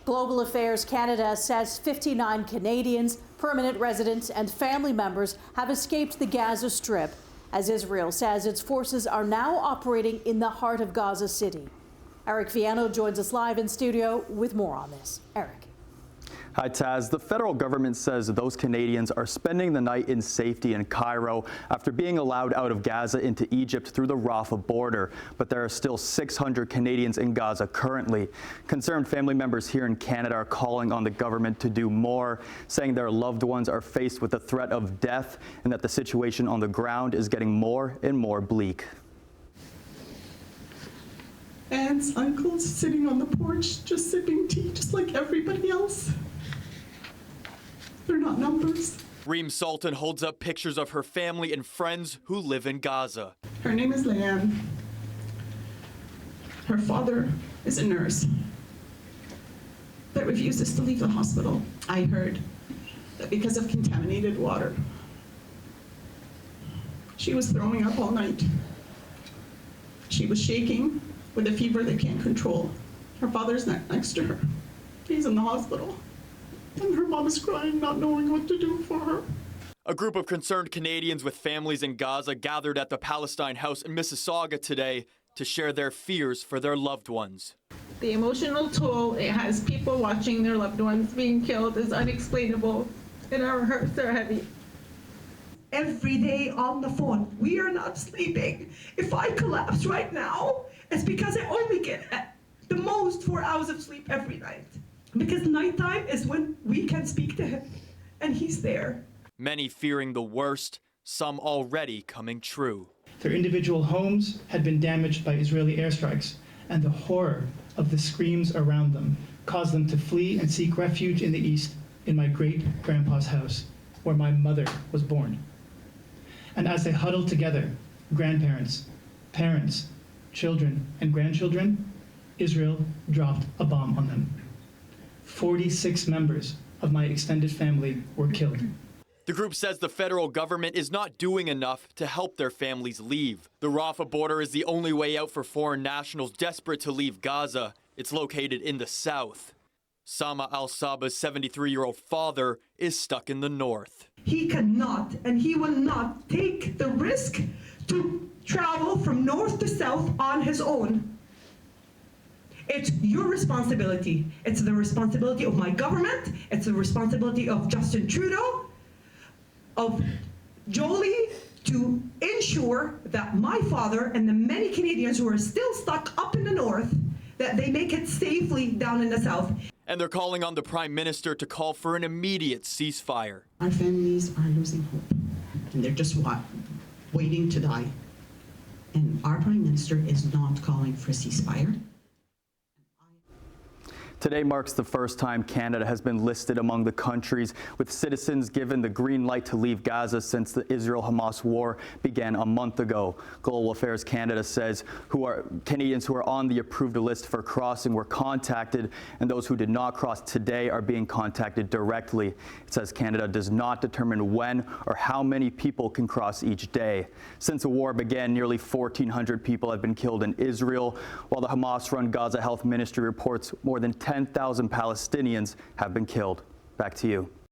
Global Affairs Canada says 59 Canadians, permanent residents and family members have escaped the Gaza Strip, as Israel says its forces are now operating in the heart of Gaza City. Eric Viano joins us live in studio with more on this. Eric. Hi, Taz. The federal government says those Canadians are spending the night in safety in Cairo after being allowed out of Gaza into Egypt through the Rafah border. But there are still 600 Canadians in Gaza currently. Concerned family members here in Canada are calling on the government to do more, saying their loved ones are faced with the threat of death and that the situation on the ground is getting more and more bleak. Aunts, uncles sitting on the porch, just sipping tea, just like everybody else. They're not numbers. Reem Sultan holds up pictures of her family and friends who live in Gaza. Her name is Leanne. Her father is a nurse that refuses to leave the hospital. I heard that because of contaminated water, she was throwing up all night. She was shaking with a fever they can't control. Her father's next to her. He's in the hospital. And her mom is crying, not knowing what to do for her. A group of concerned Canadians with families in Gaza gathered at the Palestine House in Mississauga today to share their fears for their loved ones. The emotional toll it has people watching their loved ones being killed is unexplainable, and our hearts are heavy. Every day on the phone, we are not sleeping. If I collapse right now, it's because I only get at the most 4 hours of sleep every night. Because nighttime is when we can speak to him, and he's there. Many fearing the worst, some already coming true. Their individual homes had been damaged by Israeli airstrikes, and the horror of the screams around them caused them to flee and seek refuge in the east in my great-grandpa's house, where my mother was born. And as they huddled together, grandparents, parents, children, and grandchildren, Israel dropped a bomb on them. 46 members of my extended family were killed. The group says the federal government is not doing enough to help their families leave. The Rafah border is the only way out for foreign nationals desperate to leave Gaza. It's located in the south. Sama al-Saba's 73-year-old father is stuck in the north. He cannot and he will not take the risk to travel from north to south on his own. It's your responsibility. It's the responsibility of my government. It's the responsibility of Justin Trudeau, of Joly, to ensure that my father and the many Canadians who are still stuck up in the north, that they make it safely down in the south. And they're calling on the Prime Minister to call for an immediate ceasefire. Our families are losing hope, and they're just waiting to die. And our Prime Minister is not calling for a ceasefire. Today marks the first time Canada has been listed among the countries with citizens given the green light to leave Gaza since the Israel-Hamas war began a month ago. Global Affairs Canada says Canadians who are on the approved list for crossing were contacted, and those who did not cross today are being contacted directly. It says Canada does not determine when or how many people can cross each day. Since the war began, nearly 1,400 people have been killed in Israel, while the Hamas-run Gaza Health Ministry reports more than 10,000 Palestinians have been killed. Back to you.